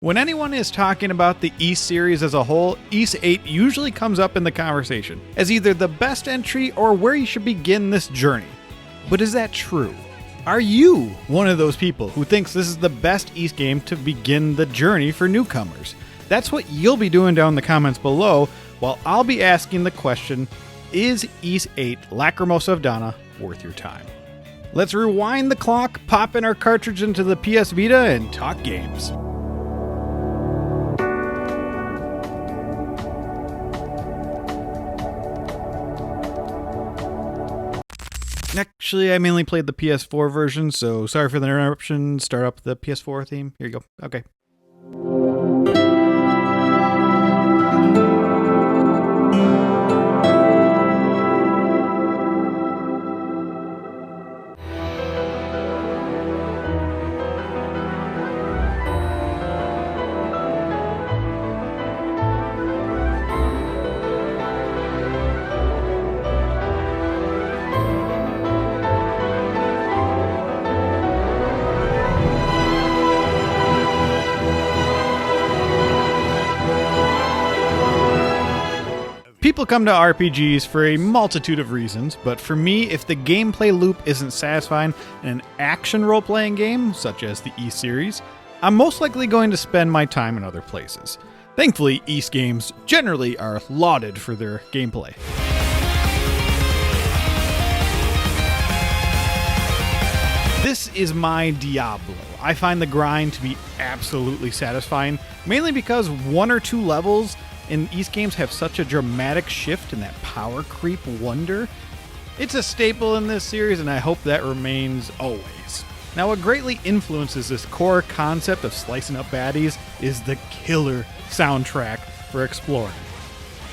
When anyone is talking about the Ys series as a whole, Ys VIII usually comes up in the conversation as either the best entry or where you should begin this journey. But is that true? Are you one of those people who thinks this is the best Ys game to begin the journey for newcomers? That's what you'll be doing down in the comments below, while I'll be asking the question, is Ys VIII Lacrimosa of Dana worth your time? Let's rewind the clock, pop in our cartridge into the Ps Vita, and talk games. Actually, I mainly played the PS4 version, so sorry for the interruption. Start up the PS4 theme. Here you go. Okay. People come to RPGs for a multitude of reasons, but for me, if the gameplay loop isn't satisfying in an action role-playing game, such as the Ys series, I'm most likely going to spend my time in other places. Thankfully, Ys games generally are lauded for their gameplay. This is my Diablo. I find the grind to be absolutely satisfying, mainly because one or two levels in Ys games have such a dramatic shift in that power creep wonder. It's a staple in this series, and I hope that remains always. Now, what greatly influences this core concept of slicing up baddies is the killer soundtrack for exploring.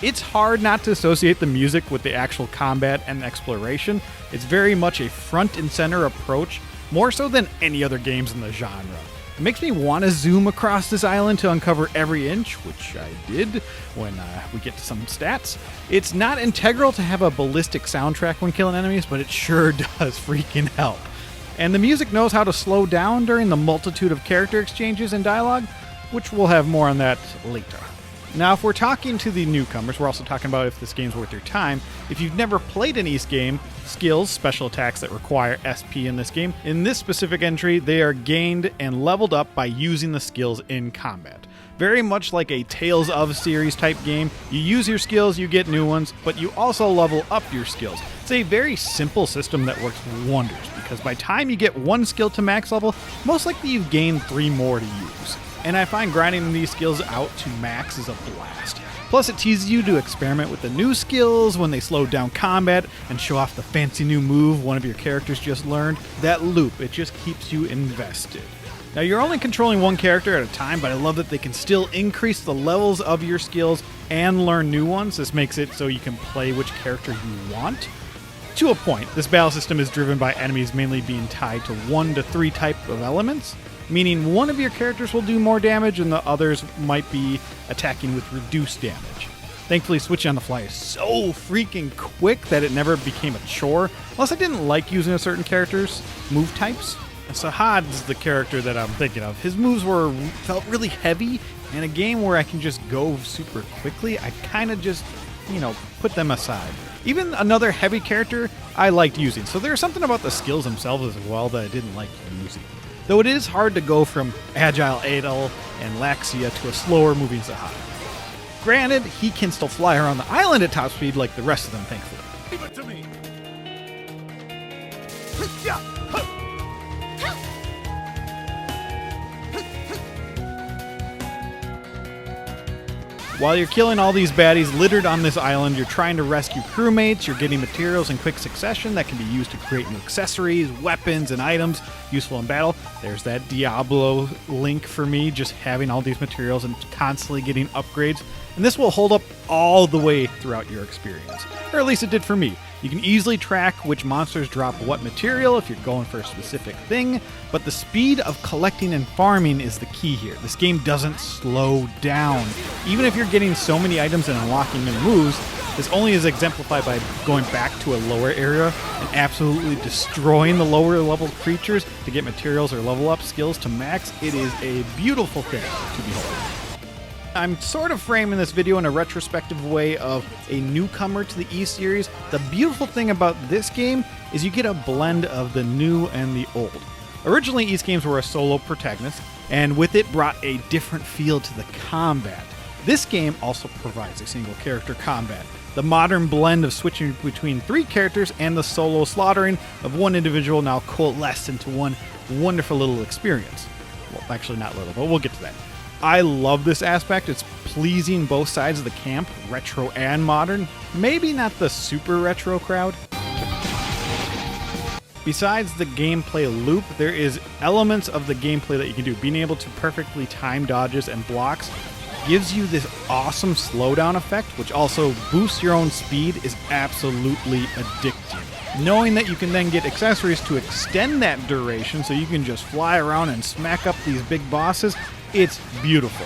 It's hard not to associate the music with the actual combat and exploration. It's very much a front and center approach, more so than any other games in the genre. It makes me want to zoom across this island to uncover every inch, which I did when we get to some stats. It's not integral to have a ballistic soundtrack when killing enemies, but it sure does freaking help. And the music knows how to slow down during the multitude of character exchanges and dialogue, which we'll have more on that later. Now, if we're talking to the newcomers, we're also talking about if this game's worth your time. If you've never played an Ys game, skills, special attacks that require SP in this game, in this specific entry, they are gained and leveled up by using the skills in combat. Very much like a Tales of series type game, you use your skills, you get new ones, but you also level up your skills. It's a very simple system that works wonders, because by the time you get one skill to max level, most likely you've gained 3 more to use. And I find grinding these skills out to max is a blast. Plus, it teases you to experiment with the new skills when they slow down combat and show off the fancy new move one of your characters just learned. That loop, it just keeps you invested. Now, you're only controlling one character at a time, but I love that they can still increase the levels of your skills and learn new ones. This makes it so you can play which character you want. To a point, this battle system is driven by enemies mainly being tied to 1 to 3 type of elements, meaning one of your characters will do more damage and the others might be attacking with reduced damage. Thankfully, switching on the fly is so freaking quick that it never became a chore, unless I didn't like using a certain character's move types. Sahad's the character that I'm thinking of. His moves felt really heavy, and a game where I can just go super quickly, I kind of just, put them aside. Even another heavy character I liked using, so there's something about the skills themselves as well that I didn't like using. Though it is hard to go from agile Adol and Laxia to a slower moving Sahad. Granted, he can still fly around the island at top speed like the rest of them, thankfully. Leave it to me. While you're killing all these baddies littered on this island, you're trying to rescue crewmates, you're getting materials in quick succession that can be used to create new accessories, weapons, and items useful in battle. There's that Diablo link for me, just having all these materials and constantly getting upgrades. And this will hold up all the way throughout your experience. Or at least it did for me. You can easily track which monsters drop what material if you're going for a specific thing, but the speed of collecting and farming is the key here. This game doesn't slow down. Even if you're getting so many items and unlocking new moves, this only is exemplified by going back to a lower area and absolutely destroying the lower level creatures to get materials or level up skills to max, it is a beautiful thing to behold. I'm sort of framing this video in a retrospective way of a newcomer to the Ys series. The beautiful thing about this game is you get a blend of the new and the old. Originally, Ys games were a solo protagonist, and with it brought a different feel to the combat. This game also provides a single character combat. The modern blend of switching between 3 characters and the solo slaughtering of one individual now coalesced into one wonderful little experience. Well, actually not little, but we'll get to that. I love this aspect. It's pleasing both sides of the camp, retro and modern. Maybe not the super retro crowd. Besides the gameplay loop, there is elements of the gameplay that you can do. Being able to perfectly time dodges and blocks gives you this awesome slowdown effect, which also boosts your own speed, is absolutely addictive. Knowing that you can then get accessories to extend that duration so you can just fly around and smack up these big bosses, it's beautiful.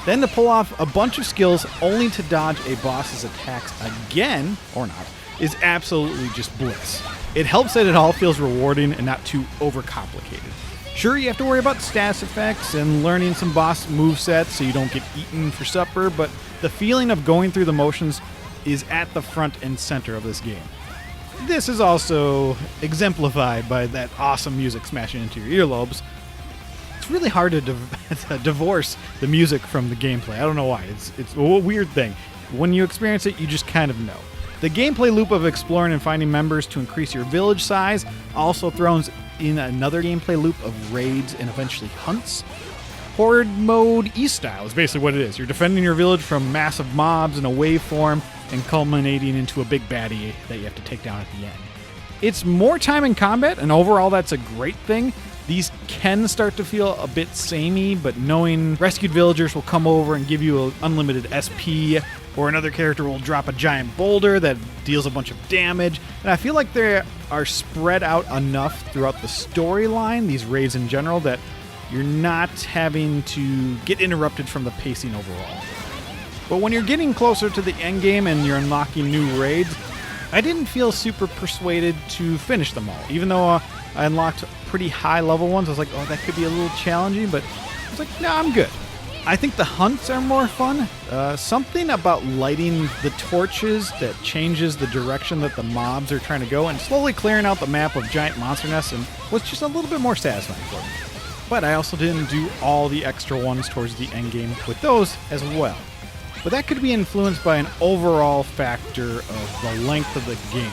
Then to pull off a bunch of skills only to dodge a boss's attacks again, or not, is absolutely just bliss. It helps that it all feels rewarding and not too overcomplicated. Sure, you have to worry about status effects and learning some boss movesets so you don't get eaten for supper, but the feeling of going through the motions is at the front and center of this game. This is also exemplified by that awesome music smashing into your earlobes. It's really hard to divorce the music from the gameplay. I don't know why. It's a weird thing. When you experience it, you just kind of know. The gameplay loop of exploring and finding members to increase your village size also throws in another gameplay loop of raids and eventually hunts. Horde mode Ys style is basically what it is. You're defending your village from massive mobs in a waveform and culminating into a big baddie that you have to take down at the end. It's more time in combat, and overall that's a great thing. These can start to feel a bit samey, but knowing rescued villagers will come over and give you an unlimited SP, or another character will drop a giant boulder that deals a bunch of damage, and I feel like they are spread out enough throughout the storyline, these raids in general, that you're not having to get interrupted from the pacing overall. But when you're getting closer to the endgame and you're unlocking new raids, I didn't feel super persuaded to finish them all. Even though I unlocked pretty high level ones, I was like, oh, that could be a little challenging, but I was like, no, I'm good. I think the hunts are more fun. Something about lighting the torches that changes the direction that the mobs are trying to go and slowly clearing out the map of giant monster nests and was just a little bit more satisfying for me. But I also didn't do all the extra ones towards the end game with those as well. But that could be influenced by an overall factor of the length of the game.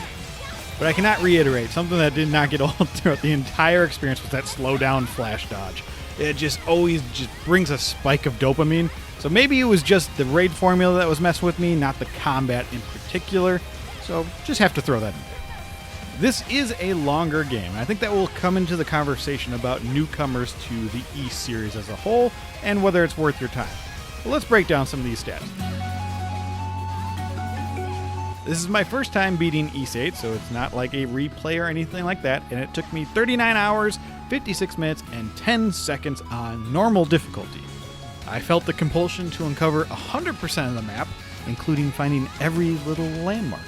But I cannot reiterate, something that did not get old throughout the entire experience was that slow down flash dodge. It just always just brings a spike of dopamine. So maybe it was just the raid formula that was messing with me, not the combat in particular. So just have to throw that in there. This is a longer game. I think that will come into the conversation about newcomers to the Ys series as a whole and whether it's worth your time. Well, let's break down some of these stats. This is my first time beating Ys VIII, so it's not like a replay or anything like that, and it took me 39 hours, 56 minutes, and 10 seconds on normal difficulty. I felt the compulsion to uncover 100% of the map, including finding every little landmark.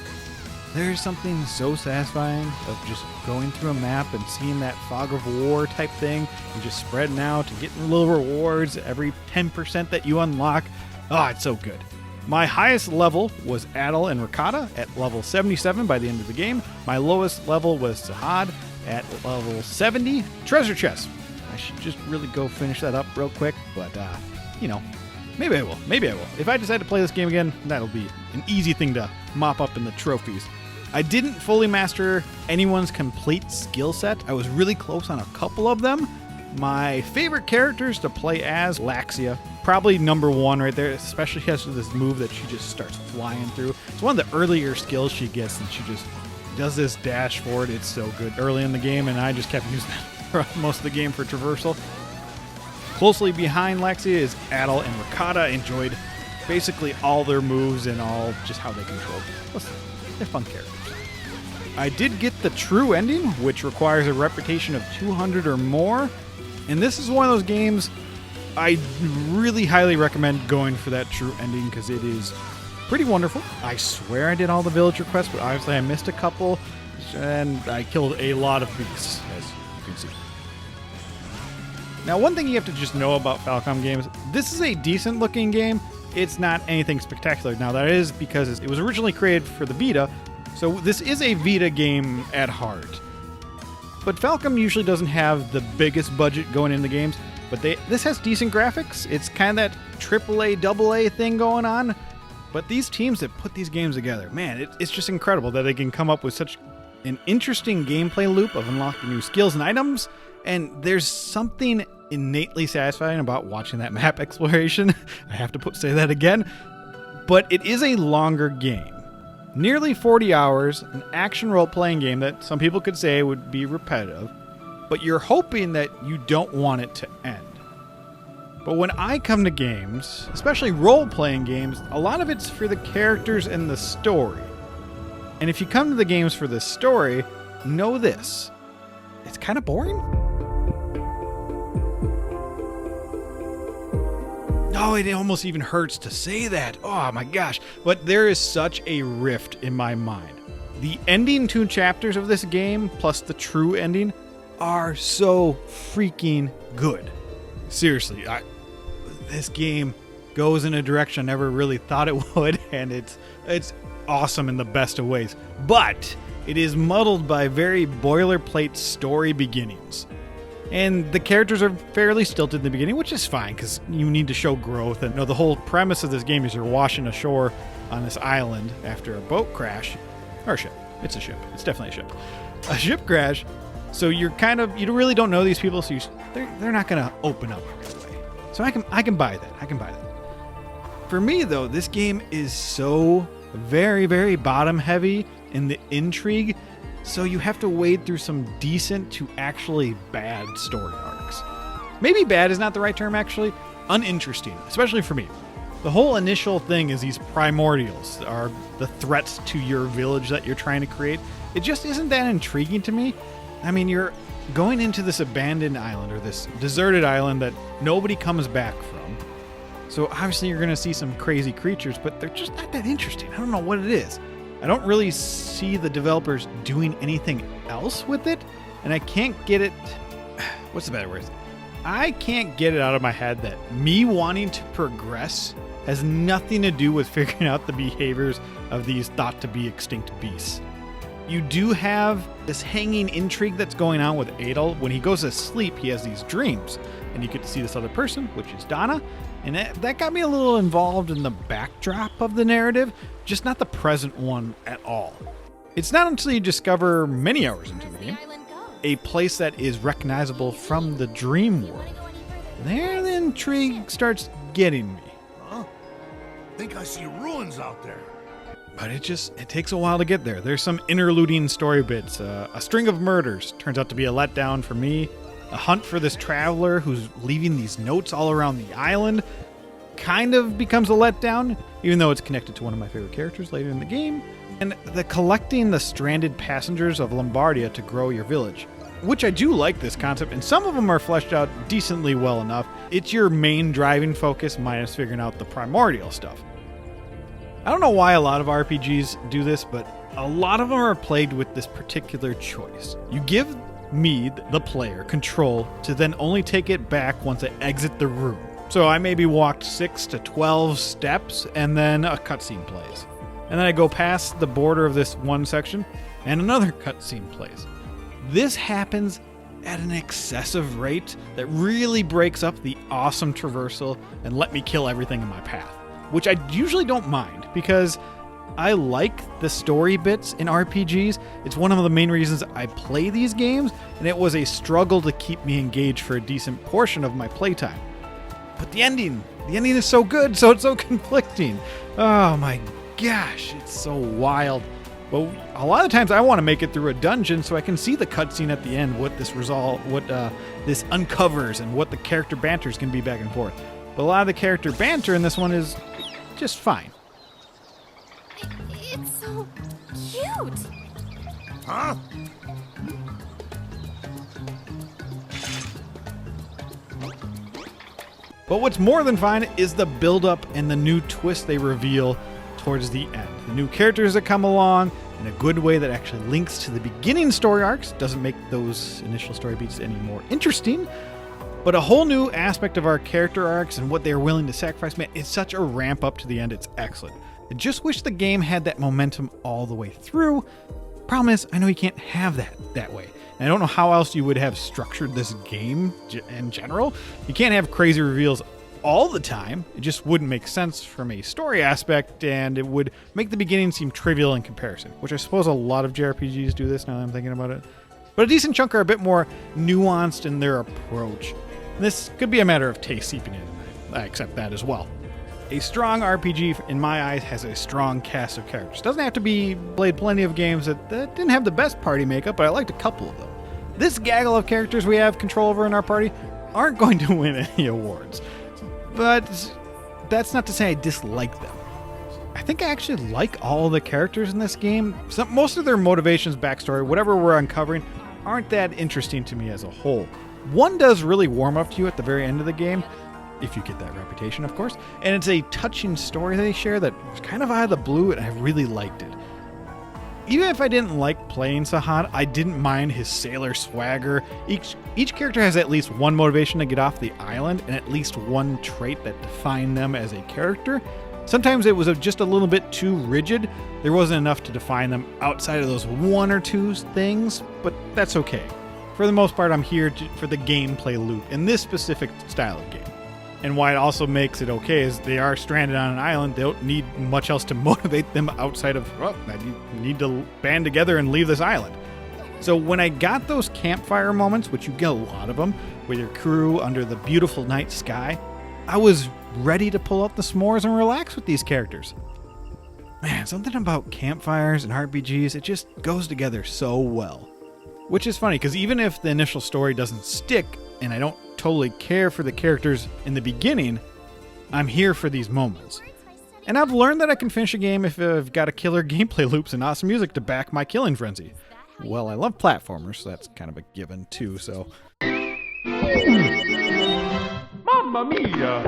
There's something so satisfying of just going through a map and seeing that fog of war type thing and just spreading out and getting little rewards every 10% that you unlock. Oh, it's so good. My highest level was Adol and Ricotta at level 77 by the end of the game. My lowest level was Sahad at level 70. Treasure chest. I should just really go finish that up real quick, but, maybe I will. If I decide to play this game again, that'll be an easy thing to mop up in the trophies. I didn't fully master anyone's complete skill set. I was really close on a couple of them. My favorite characters to play as, Laxia, probably number one right there, especially has this move that she just starts flying through. It's one of the earlier skills she gets, and she just does this dash forward. It's so good early in the game, and I just kept using that for most of the game for traversal. Closely behind Laxia is Adol and Ricotta. Enjoyed basically all their moves and all just how they control. Listen, they're fun characters. I did get the true ending, which requires a reputation of 200 or more. And this is one of those games I really highly recommend going for that true ending because it is pretty wonderful. I swear I did all the village requests, but obviously I missed a couple, and I killed a lot of beasts, as you can see. Now, one thing you have to just know about Falcom games, this is a decent looking game. It's not anything spectacular. Now, that is because it was originally created for the Vita, so this is a Vita game at heart. But Falcom usually doesn't have the biggest budget going into games, but this has decent graphics. It's kind of that AAA, AA thing going on. But these teams that put these games together, man, it's just incredible that they can come up with such an interesting gameplay loop of unlocking new skills and items. And there's something innately satisfying about watching that map exploration. I have to say that again. But it is a longer game. Nearly 40 hours, an action role-playing game that some people could say would be repetitive, but you're hoping that you don't want it to end. But when I come to games, especially role-playing games, a lot of it's for the characters and the story. And if you come to the games for the story, know this. It's kind of boring. Oh, it almost even hurts to say that. Oh my gosh. But there is such a rift in my mind. The ending 2 chapters of this game, plus the true ending, are so freaking good. Seriously, this game goes in a direction I never really thought it would, and it's awesome in the best of ways. But it is muddled by very boilerplate story beginnings. And the characters are fairly stilted in the beginning, which is fine, because you need to show growth. And the whole premise of this game is you're washing ashore on this island after a boat crash. Or a ship. It's a ship. It's definitely a ship. A ship crash. So you really don't know these people, so they're not going to open up right away. So I can buy that. I can buy that. For me, though, this game is so very, very bottom heavy in the intrigue. So you have to wade through some decent to actually bad story arcs. Maybe bad is not the right term, actually. Uninteresting, especially for me. The whole initial thing is these primordials are the threats to your village that you're trying to create. It just isn't that intriguing to me. I mean, you're going into this abandoned island or this deserted island that nobody comes back from. So obviously you're going to see some crazy creatures, but they're just not that interesting. I don't know what it is. I don't really see the developers doing anything else with it, and I can't get it... What's the better word? I can't get it out of my head that me wanting to progress has nothing to do with figuring out the behaviors of these thought-to-be extinct beasts. You do have this hanging intrigue that's going on with Adol. When he goes to sleep, he has these dreams, and you get to see this other person, which is Donna, and that got me a little involved in the backdrop of the narrative, just not the present one at all. It's not until you discover many hours into the game a place that is recognizable from the dream world. There the intrigue starts getting me. Huh? Think I see ruins out there. But it takes a while to get there. There's some interluding story bits. A string of murders turns out to be a letdown for me. A hunt for this traveler who's leaving these notes all around the island kind of becomes a letdown, even though it's connected to one of my favorite characters later in the game. And collecting the stranded passengers of Lombardia to grow your village, which I do like this concept, and some of them are fleshed out decently well enough. It's your main driving focus minus figuring out the primordial stuff. I don't know why a lot of RPGs do this, but a lot of them are plagued with this particular choice. You give me, the player, control to then only take it back once I exit the room. So I maybe walked 6 to 12 steps and then a cutscene plays. And then I go past the border of this one section and another cutscene plays. This happens at an excessive rate that really breaks up the awesome traversal and let me kill everything in my path, which I usually don't mind because I like the story bits in RPGs. It's one of the main reasons I play these games, and it was a struggle to keep me engaged for a decent portion of my playtime. But the ending is so good, so it's so conflicting. Oh my gosh, it's so wild. But a lot of times I want to make it through a dungeon so I can see the cutscene at the end, what this this uncovers, and what the character banter is going to be back and forth. But a lot of the character banter in this one is just fine. It's so cute. Huh? But what's more than fine is the build-up and the new twist they reveal towards the end. The new characters that come along in a good way that actually links to the beginning story arcs, doesn't make those initial story beats any more interesting, But a whole new aspect of our character arcs and what they're willing to sacrifice, man, it's such a ramp up to the end. It's excellent. I just wish the game had that momentum all the way through. Problem is, I know you can't have that way. And I don't know how else you would have structured this game in general. You can't have crazy reveals all the time. It just wouldn't make sense from a story aspect, and it would make the beginning seem trivial in comparison, which I suppose a lot of JRPGs do this now that I'm thinking about it. But a decent chunk are a bit more nuanced in their approach. This could be a matter of taste seeping in. I accept that as well. A strong RPG, in my eyes, has a strong cast of characters. Doesn't have to be. Played plenty of games that didn't have the best party makeup, but I liked a couple of them. This gaggle of characters we have control over in our party aren't going to win any awards. But that's not to say I dislike them. I think I actually like all the characters in this game. Most of their motivations, backstory, whatever we're uncovering, aren't that interesting to me as a whole. One does really warm up to you at the very end of the game, if you get that reputation, of course, and it's a touching story they share that was kind of out of the blue, and I really liked it. Even if I didn't like playing Sahad, I didn't mind his sailor swagger. Each character has at least one motivation to get off the island, and at least one trait that defined them as a character. Sometimes it was just a little bit too rigid. There wasn't enough to define them outside of those one or two things, but that's okay. For the most part, I'm here for the gameplay loop in this specific style of game. And why it also makes it okay is they are stranded on an island. They don't need much else to motivate them outside of, well, I need to band together and leave this island. So when I got those campfire moments, which you get a lot of them, with your crew under the beautiful night sky, I was ready to pull out the s'mores and relax with these characters. Man, something about campfires and RPGs, it just goes together so well. Which is funny, because even if the initial story doesn't stick, and I don't totally care for the characters in the beginning, I'm here for these moments. And I've learned that I can finish a game if I've got a killer gameplay loops and awesome music to back my killing frenzy. Well, I love platformers, so that's kind of a given too, so... Mamma mia!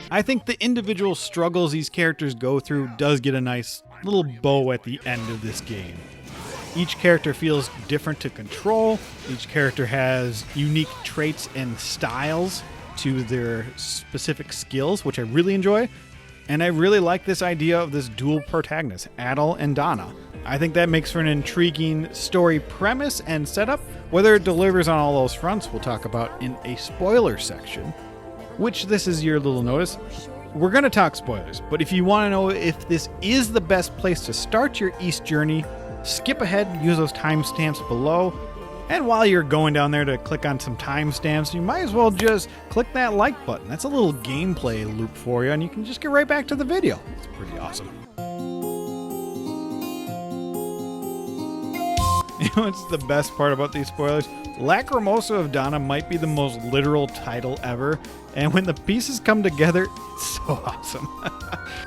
I think the individual struggles these characters go through does get a nice little bow at the end of this game. Each character feels different to control. Each character has unique traits and styles to their specific skills, which I really enjoy. And I really like this idea of this dual protagonist, Adol and Dana. I think that makes for an intriguing story premise and setup. Whether it delivers on all those fronts, we'll talk about in a spoiler section, which this is your little notice. We're going to talk spoilers, but if you want to know if this is the best place to start your Ys journey, skip ahead and use those timestamps below. And while you're going down there to click on some timestamps, you might as well just click that like button. That's a little gameplay loop for you, and you can just get right back to the video. It's pretty awesome. You know what's the best part about these spoilers? Lacrimosa of Dana might be the most literal title ever, and when the pieces come together, it's so awesome.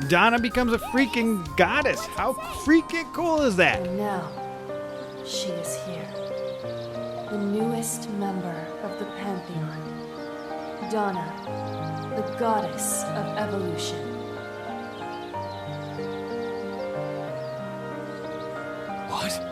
Dana becomes a freaking goddess. How freaking cool is that? And now, she is here. The newest member of the Pantheon. Dana, the goddess of evolution. What?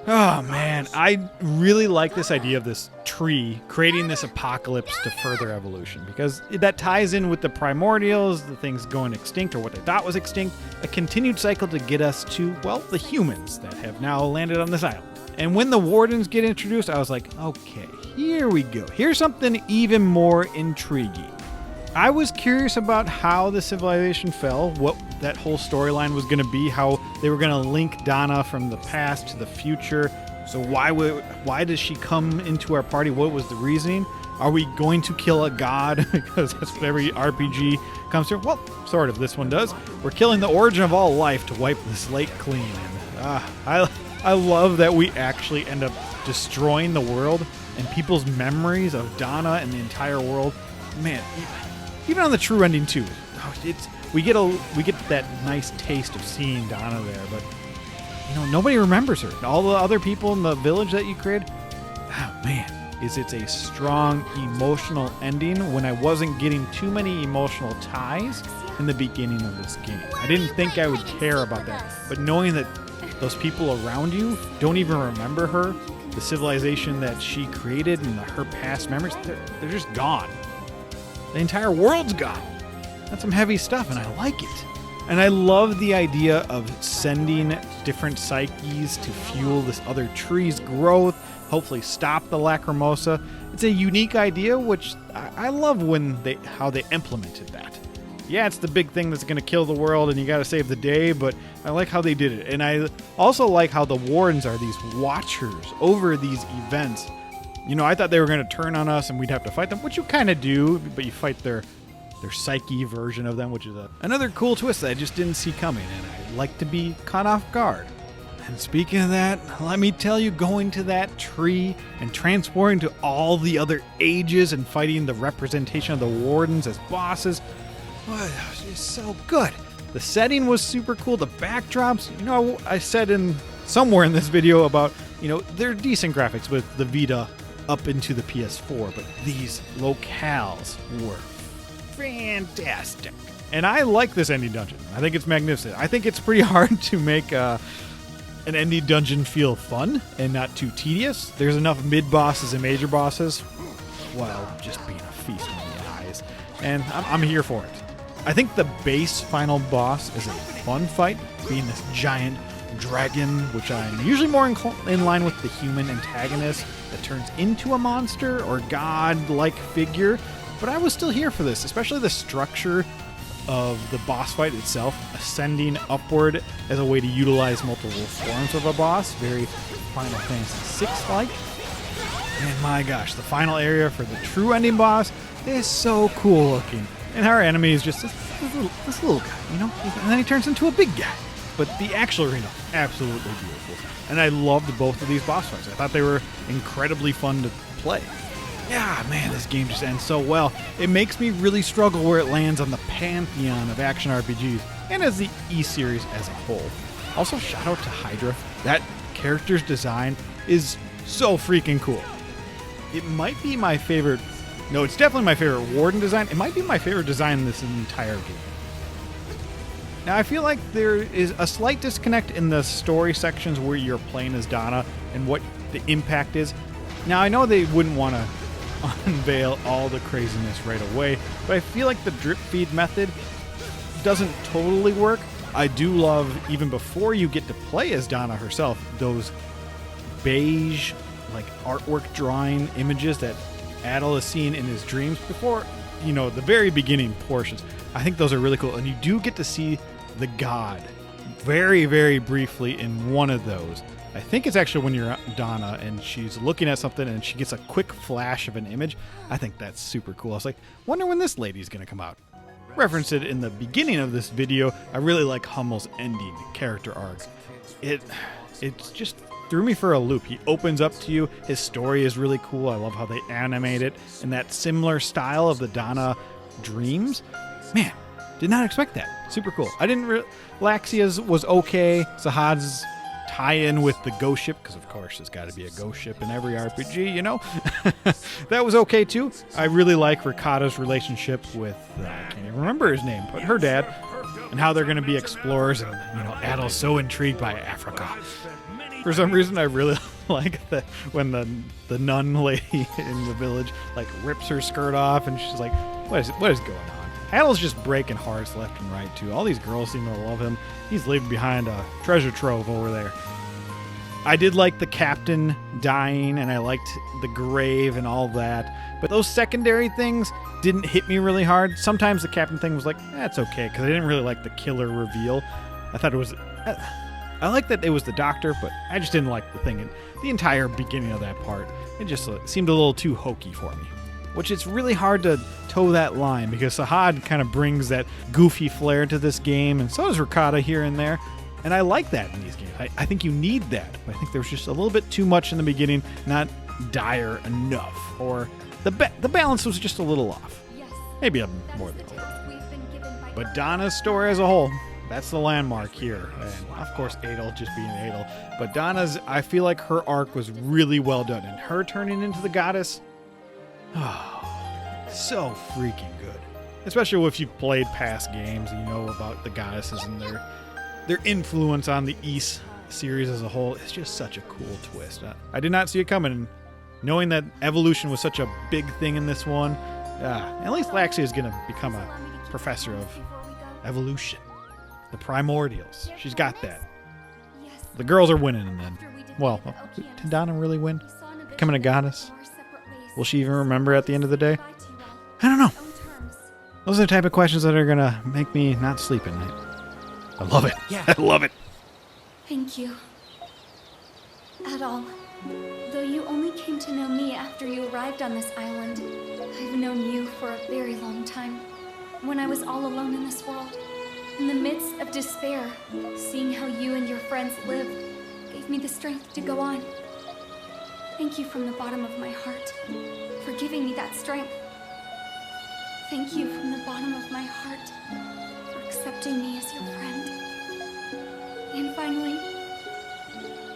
Oh man, I really like this idea of this tree creating this apocalypse to further evolution, because that ties in with the primordials, the things going extinct or what they thought was extinct, a continued cycle to get us to, well, the humans that have now landed on this island. And when the wardens get introduced, I was like, okay, here we go. Here's something even more intriguing. I was curious about how the civilization fell, what that whole storyline was going to be, how they were going to link Dana from the past to the future. So why does she come into our party? What was the reasoning? Are we going to kill a god? Because that's what every RPG comes to. Well, sort of. This one does. We're killing the origin of all life to wipe the slate clean. And I love that we actually end up destroying the world and people's memories of Dana and the entire world. Man, even on the true ending too, we get that nice taste of seeing Dana there, but nobody remembers her. All the other people in the village that you created, oh man, it's a strong emotional ending when I wasn't getting too many emotional ties in the beginning of this game. I didn't think I would care about that, but knowing that those people around you don't even remember her. The civilization that she created and her past memories, they're just gone. The entire world's gone. That's some heavy stuff, and I like it. And I love the idea of sending different psyches to fuel this other tree's growth, hopefully stop the Lacrimosa. It's a unique idea, which I love how they implemented that. Yeah, it's the big thing that's going to kill the world and you got to save the day, but I like how they did it. And I also like how the wardens are these watchers over these events. You know, I thought they were going to turn on us and we'd have to fight them, which you kind of do, but you fight their psyche version of them, which is another cool twist that I just didn't see coming, and I like to be caught off guard. And speaking of that, let me tell you, going to that tree and transporting to all the other ages and fighting the representation of the wardens as bosses, oh, it was so good. The setting was super cool. The backdrops, you know, I said somewhere in this video about, you know, they're decent graphics with the Vita up into the PS4, but these locales were fantastic. And I like this ending dungeon. I think it's magnificent. I think it's pretty hard to make an ending dungeon feel fun and not too tedious. There's enough mid-bosses and major bosses while just being a feast on the eyes. And I'm here for it. I think the base final boss is a fun fight, being this giant dragon, which I'm usually more in line with the human antagonist that turns into a monster or god-like figure. But I was still here for this, especially the structure of the boss fight itself, ascending upward as a way to utilize multiple forms of a boss, very Final Fantasy VI-like. And my gosh, the final area for the true ending boss is so cool looking. And our enemy is just this little guy, you know? And then he turns into a big guy. But the actual arena, absolutely beautiful. And I loved both of these boss fights. I thought they were incredibly fun to play. Yeah, man, this game just ends so well. It makes me really struggle where it lands on the pantheon of action RPGs, and as the E-series as a whole. Also, shout out to Hydra. That character's design is so freaking cool. It might be my favorite... No, it's definitely my favorite Warden design. It might be my favorite design in this entire game. Now, I feel like there is a slight disconnect in the story sections where you're playing as Donna and what the impact is. Now, I know they wouldn't want to unveil all the craziness right away, but I feel like the drip feed method doesn't totally work. I do love, even before you get to play as Donna herself, those beige, like artwork drawing images that Adol is seeing in his dreams before, you know, the very beginning portions. I think those are really cool, and you do get to see the god very, very briefly in one of those. I think it's actually when you're Donna and she's looking at something and she gets a quick flash of an image. I think that's super cool. I was like, wonder when this lady's going to come out. Referenced it in the beginning of this video. I really like Hummel's ending character arc. It just threw me for a loop. He opens up to you. His story is really cool. I love how they animate it in that similar style of the Donna dreams. Man, did not expect that. Super cool. I didn't Laxia's was okay. Sahad's tie-in with the ghost ship, because of course there's got to be a ghost ship in every RPG, you know? That was okay too. I really like Ricotta's relationship with, I can't even remember his name, but her dad, and how they're going to be explorers, and, you know, Adol's so intrigued by Africa. For some reason, I really like that when the nun lady in the village, like, rips her skirt off, and she's like, what is going on? Adol's just breaking hearts left and right, too. All these girls seem to love him. He's leaving behind a treasure trove over there. I did like the captain dying, and I liked the grave and all that. But those secondary things didn't hit me really hard. Sometimes the captain thing was like, that's okay, because I didn't really like the killer reveal. I thought it was... I like that it was the doctor, but I just didn't like the thing. The entire beginning of that part, it just seemed a little too hokey for me. Which it's really hard to toe that line, because Sahad kind of brings that goofy flair to this game, and so does Ricotta here and there. And I like that in these games. I think you need that. But I think there was just a little bit too much in the beginning, not dire enough. Or the balance was just a little off. Maybe I'm more than a little. But Donna's story as a whole, that's the landmark here. And of course, Adol just being Adol. But Donna's, I feel like her arc was really well done. And her turning into the goddess, oh, so freaking good. Especially if you've played past games and you know about the goddesses and their influence on the Ys series as a whole is just such a cool twist. I did not see it coming. Knowing that evolution was such a big thing in this one, at least Laxi is going to become a professor of evolution. The primordials. She's got that. The girls are winning, and then, well, did Donna really win? Becoming a goddess? Will she even remember at the end of the day? I don't know. Those are the type of questions that are going to make me not sleep at night. I love it. Yeah. I love it. Thank you. Adol, though you only came to know me after you arrived on this island, I've known you for a very long time. When I was all alone in this world, in the midst of despair, seeing how you and your friends lived gave me the strength to go on. Thank you from the bottom of my heart for giving me that strength. Thank you from the bottom of my heart for accepting me as your friend. And finally,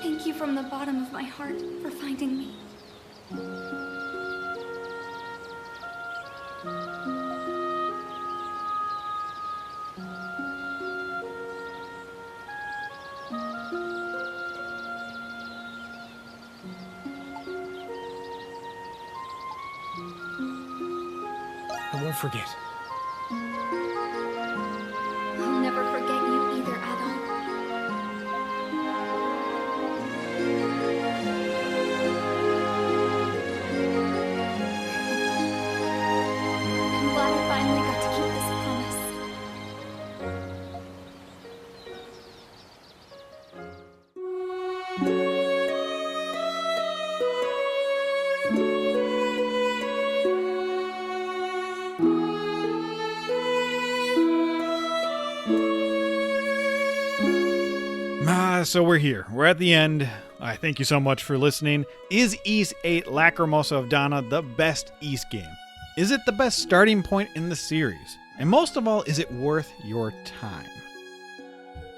thank you from the bottom of my heart for finding me. I won't forget. I'll never forget you either, Adol. I'm glad I finally got to keep this promise. So we're here. We're at the end. I thank you so much for listening. Is Ys VIII Lacrimosa of Donna the best Ys game? Is it the best starting point in the series? And most of all, is it worth your time?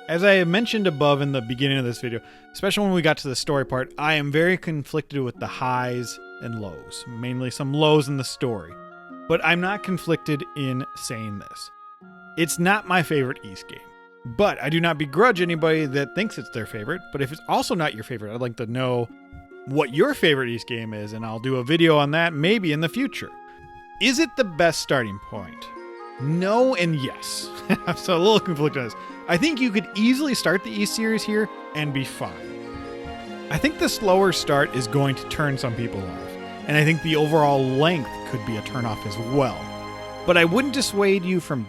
As I mentioned above in the beginning of this video, especially when we got to the story part, I am very conflicted with the highs and lows, mainly some lows in the story. But I'm not conflicted in saying this. It's not my favorite Ys game. But I do not begrudge anybody that thinks it's their favorite. But if it's also not your favorite, I'd like to know what your favorite Ys game is, and I'll do a video on that maybe in the future. Is it the best starting point? No and yes. I'm so a little conflicted on this. I think you could easily start the Ys series here and be fine. I think the slower start is going to turn some people off. And I think the overall length could be a turnoff as well. But I wouldn't dissuade you from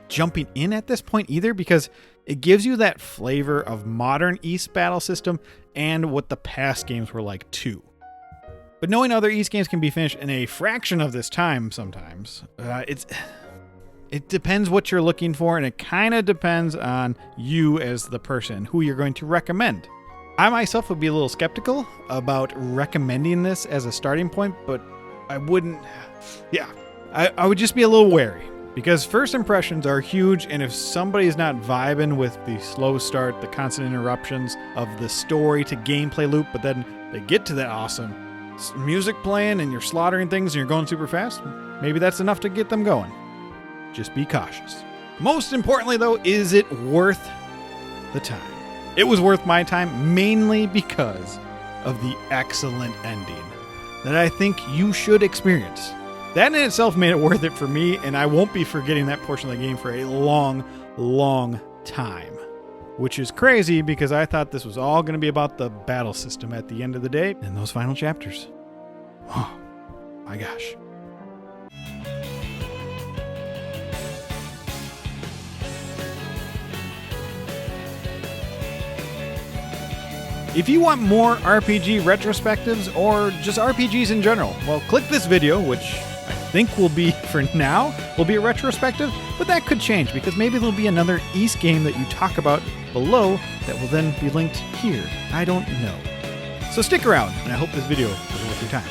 jumping in at this point either, because it gives you that flavor of modern Ys battle system and what the past games were like too. But knowing other Ys games can be finished in a fraction of this time sometimes, it depends what you're looking for, and it kind of depends on you as the person, who you're going to recommend. I myself would be a little skeptical about recommending this as a starting point, but I wouldn't, I would just be a little wary. Because first impressions are huge, and if somebody's not vibing with the slow start, the constant interruptions of the story to gameplay loop, but then they get to that awesome music playing and you're slaughtering things and you're going super fast, maybe that's enough to get them going. Just be cautious. Most importantly, though, is it worth the time? It was worth my time mainly because of the excellent ending that I think you should experience. That in itself made it worth it for me, and I won't be forgetting that portion of the game for a long, long time. Which is crazy because I thought this was all going to be about the battle system at the end of the day in those final chapters. Oh, my gosh. If you want more RPG retrospectives or just RPGs in general, well, click this video, which I think will be, for now, will be a retrospective, but that could change because maybe there'll be another Ys game that you talk about below that will then be linked here. I don't know. So stick around, and I hope this video was worth your time.